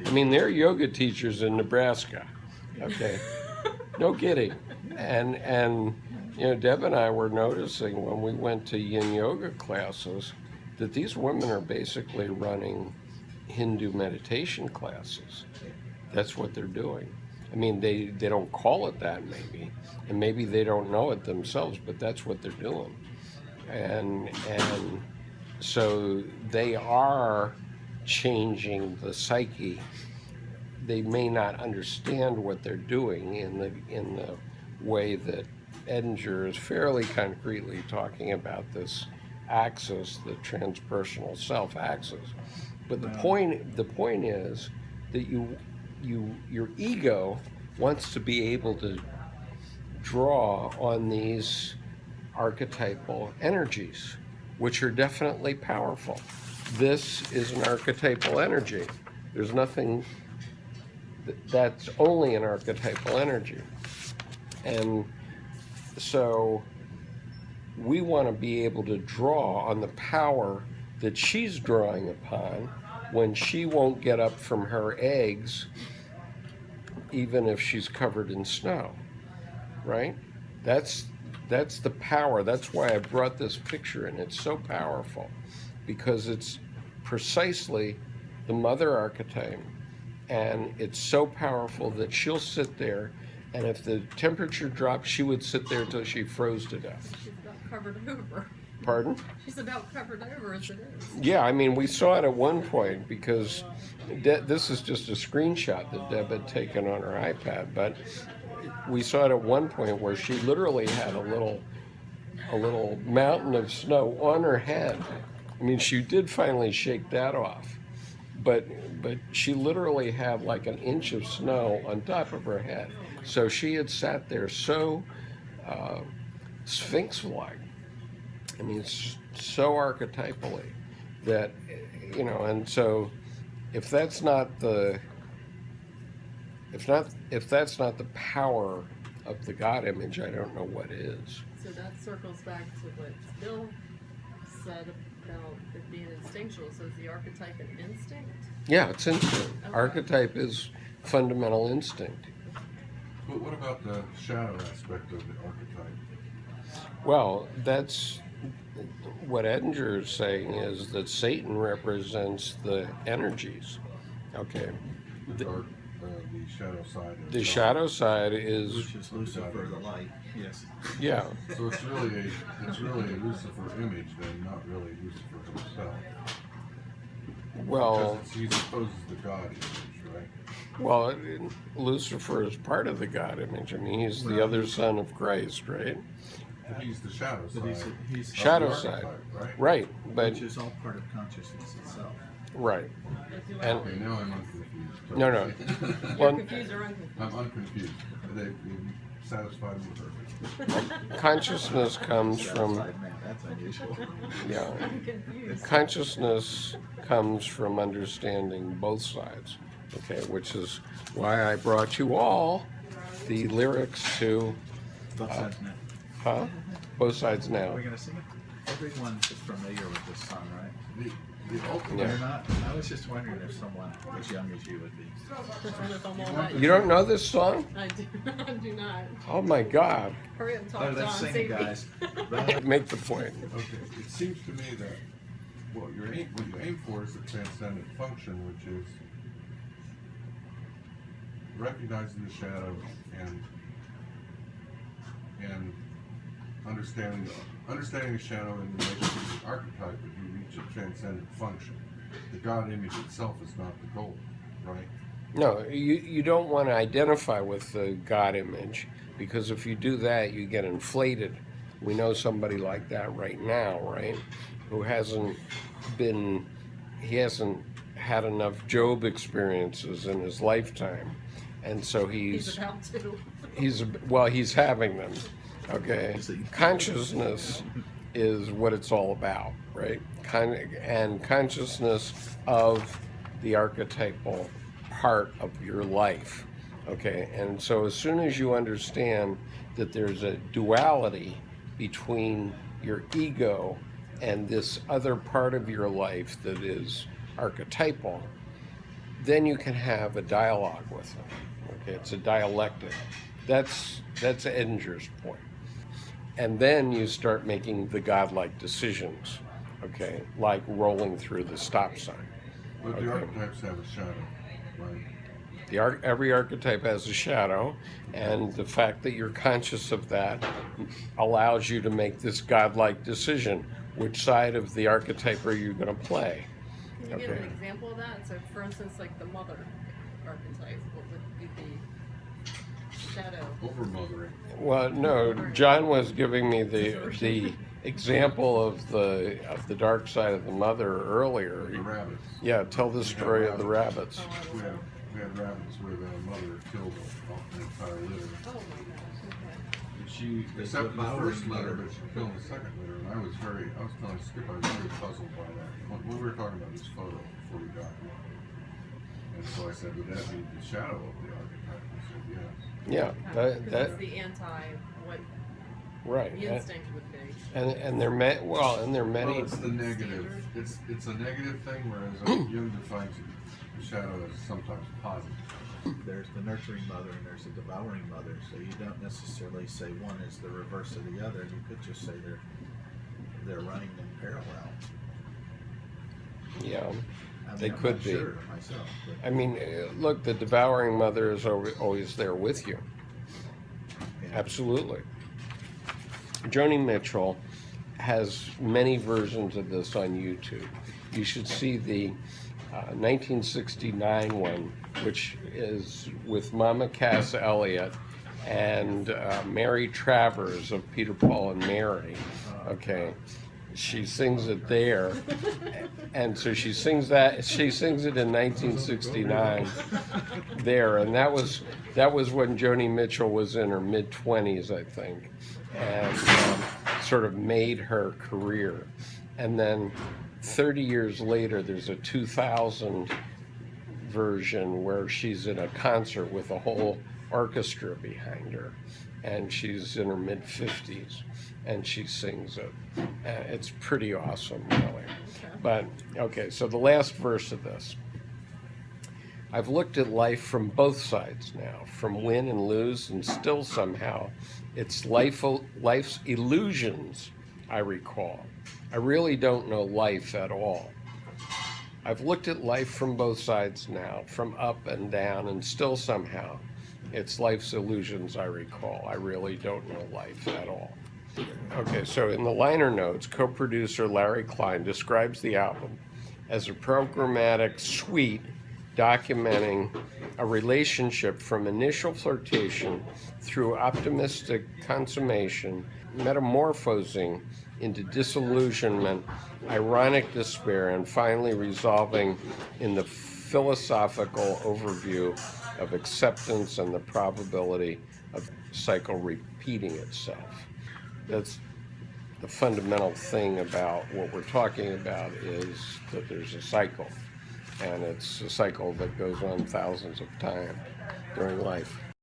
I mean, they're yoga teachers in Nebraska. Okay, no kidding. And you know, Deb and I were noticing when we went to yin yoga classes that these women are basically running Hindu meditation classes. That's what they're doing. I mean, they don't call it that maybe, and maybe they don't know it themselves, but that's what they're doing. And so they are changing the psyche. They may not understand what they're doing in the way that Edinger is fairly concretely talking about this axis, the transpersonal self axis. But the point is that your ego wants to be able to draw on these archetypal energies, which are definitely powerful. This is an archetypal energy. There's nothing that's only an archetypal energy. And so we want to be able to draw on the power that she's drawing upon when she won't get up from her eggs, even if she's covered in snow, right? That's the power. That's why I brought this picture in. It's so powerful because it's precisely the mother archetype, and it's so powerful that she'll sit there, and if the temperature dropped, she would sit there till she froze to death. She's about covered over. Pardon? She's about covered over as it is. Yeah, I mean, we saw it at one point because this is just a screenshot that Deb had taken on her iPad, but we saw it at one point where she literally had a little mountain of snow on her head. I mean, she did finally shake that off, but she literally had like an inch of snow on top of her head. So she had sat there so sphinx-like. I mean, it's so archetypally that, you know, and so if that's not the power of the God image, I don't know what is. So that circles back to what Bill said about it being instinctual. So is the archetype an instinct? Yeah, it's instinct. Okay. Archetype is fundamental instinct. But what about the shadow aspect of the archetype? Well, that's what Edinger is saying, is that Satan represents the energies. Okay. The shadow side. The shadow side is, Which is Lucifer, the light. Yes. yeah. So it's really a Lucifer image, then, not really Lucifer himself. Well, Because he supposes the God image, right? well, Lucifer is part of the God image. I mean, he's the other son of Christ, right? But he's the shadow But side. he's of Shadow the side. archetype, right? Right, but which is all part of consciousness itself. right. And Okay, now I'm unconfused. no. You're Well, confused or unconfused? I'm unconfused. They satisfied me perfectly. consciousness comes from, Satisfied man, that's unusual. yeah. I'm confused. Consciousness comes from understanding both sides, okay, which is why I brought you all the lyrics to, Both sides now. huh? Both sides Are now. we going to sing it? Everyone's familiar with this song, right? The ultimate. Yeah. You're not? I was just wondering if someone as young as you would be. If I'm all that- You don't know this song? I do, I do not. Oh my God. Hurry up and talk, Oh, John. let's sing Save it, me. guys. Make the point. Okay, it seems to me that what you aim for is a transcendent function, which is recognizing the shadow and understanding the shadow in relation to the archetype, that you reach a transcendent function. The God image itself is not the goal, right? No, you don't want to identify with the God image, because if you do that, you get inflated. We know somebody like that right now, right? Who hasn't had enough Job experiences in his lifetime. And so He's about to. he's having them. Okay. Consciousness is what it's all about, right? And consciousness of the archetypal part of your life. Okay. And so as soon as you understand that there's a duality between your ego and this other part of your life that is archetypal, then you can have a dialogue with them. Okay, it's a dialectic. That's Edinger's point. And then you start making the godlike decisions, okay, like rolling through the stop sign. But the Okay. archetypes have a shadow, right? Every archetype has a shadow, and the fact that you're conscious of that allows you to make this godlike decision. Which side of the archetype are you going to play? Can you give Okay. an example of that? So, for instance, like the mother archetype, what would be the shadow? Over-mothering. Well, no, John was giving me the example of the dark side of the mother earlier. The rabbits. Yeah, tell the story of the rabbits. Oh, I We don't know. had rabbits where the mother killed an entire litter. Oh my gosh, okay. She, Except for the first litter, but she killed the second litter, and I was telling Skip, I was very puzzled by that. When we were talking about this photo before we got here. And so I said, would that be the shadow of the archetype? He said, yes. Yeah, Because that it's the anti, what right. the instinct would be. And there are well, and there are many. Well, it's the negative. It's a negative thing, whereas Jung defines the shadow as sometimes positive. there's the nurturing mother and there's the devouring mother, so you don't necessarily say one is the reverse of the other. You could just say they're running in parallel. Yeah, I mean, they I'm could not be. sure myself, but, I mean, look, the devouring mother is always there with you. yeah. Absolutely. Joni Mitchell has many versions of this on YouTube. You should see the 1969 one, which is with Mama Cass Elliot and Mary Travers of Peter, Paul, and Mary. Okay. She sings it there. And so she sings it in 1969 there. And that was when Joni Mitchell was in her mid-20s, I think, and sort of made her career. And then 30 years later, there's a 2000 version where she's in a concert with a whole orchestra behind her, and she's in her mid-50s, and she sings it. It's pretty awesome, really. But, okay, so the last verse of this. I've looked at life from both sides now, from win and lose, and still somehow it's life's illusions I recall. I really don't know life at all. I've looked at life from both sides now, from up and down, and still somehow it's life's illusions I recall. I really don't know life at all. Okay, so in the liner notes, co-producer Larry Klein describes the album as a programmatic suite documenting a relationship from initial flirtation through optimistic consummation, metamorphosing into disillusionment, ironic despair, and finally resolving in the philosophical overview of acceptance and the probability of cycle repeating itself. That's the fundamental thing about what we're talking about, is that there's a cycle, and it's a cycle that goes on thousands of times during life.